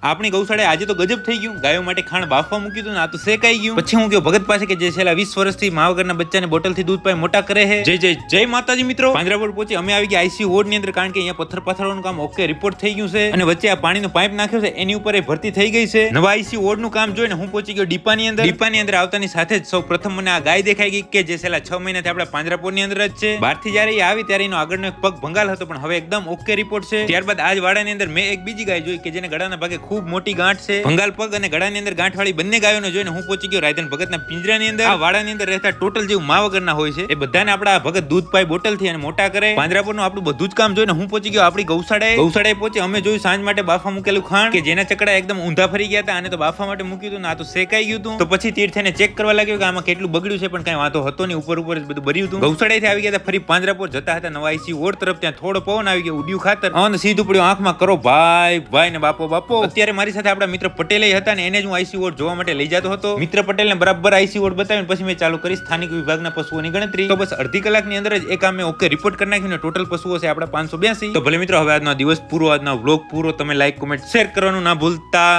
આપણી ગૌશાળાએ આજે તો ગજબ થઈ ગયું, ગાયો માટે ખાણ બાફવા મૂક્યું હતું ને આ તો શેકાઈ ગયું. પછી હું ગયો ભગત પાસે કે જે છેલ્લા 20 વર્ષથી મા વગરના બચ્ચાને બોટલથી દૂધ પાઈ મોટા કરે છે. જય માતાજી મિત્રો, પાંજરાપોળ પહોંચી અમે આવી ગયા આઈસીયુ વોર્ડ ની અંદર, કારણ કે અહીંયા પથ્થર પાથરવાનું કામ ઓકે રિપોર્ટ થઈ ગયું છે અને વચ્ચે આ પાણીનો પાઇપ નાખ્યો છે એની ઉપર એ ભરતી થઈ ગઈ છે. નવા આઈસીયુ વોર્ડ નું કામ જોઈને હું પહોંચી ગયો ડીપાની અંદર. ડીપાની અંદર આવતાની સાથે જ સૌ પ્રથમ મને આ ગાય દેખાઈ ગઈ કે જે છેલ્લા 6 મહિનાથી આપણા પાંજરાપોળ ની અંદર જ છે. બહારથી જ્યારે એ આવી ત્યારે એનો આગળનો એક પગ ભંગાલ હતો, પણ હવે એકદમ ઓકે રિપોર્ટ છે. ત્યારબાદ આજ વાડાની અંદર મેં એક બીજી ગાય જોઈ કે જેને ગળાના ભાગે ખૂબ મોટી ગાંઠ છે. ભંગાલ પગ અને ગળાની અંદર ગાંઠ વાળી બંને ગાયોને જોઈને હું પહોંચી ગયો રાયધન ભગતના પિંજરાની અંદર. આ વાડાની અંદર રહેતા ટોટલ જેવું મા વગરના હોય છે એ બધાને આપણા ભગત દૂધ પાઈ બોટલથી અને મોટા કરે. પાંજરાપોળનું આપણું બધું જ કામ જોઈને હું પહોંચી ગયો આપણી ગૌશાળાએ પહોંચી અમે જોયું સાંજ માટે બાફા મૂકેલું ખાણ કે જેના ચકડા એકદમ ઊંધા ફરી ગયા હતા, આને તો બાફા માટે મૂક્યું હતું ને આ તો શેકાઈ ગયું હતું. તો પછી તીર્થને ચેક કરવા લાગ્યો કે આમાં કેટલું બગડ્યું છે, પણ કઈ વાંધો હતો નહીં, ઉપર જ બધું ભર્યું હતું. ગૌશાળાથી આવી ગયા હતા ફરી પાંજરાપોળ જતા હતા નવા આઈસીયુ વોર્ડ તરફ. ત્યાં થોડો પવન આવી ગયો, ઉડ્યું ખાતર અને સીધું પડ્યું આંખમાં. કરો ભાઈ ને બાપો. અત્યારે મારી સાથે આપણા મિત્ર પટેલ હતા ને એને જ હું આઈસીયુ વોર્ડ જોવા માટે લઈ જતો હતો. મિત્ર પટેલને બરાબર આઈસીયુ વોર્ડ બતાવીને પછી મેં ચાલુ કરી સ્થાનિક વિભાગના પશુઓની ગણતરી. તો બસ અડધી કલાકની અંદર જ એક મેં ઓકે રિપોર્ટ કરી નાખ્યું ને ટોટલ પશુઓ છે આપણા 582. તો ભલે મિત્રો હવે આજનો દિવસ પૂરો, આજનો વ્લોગ પૂરો. તમે લાઈક, કોમેન્ટ, શેર કરવાનું ના ભૂલતા.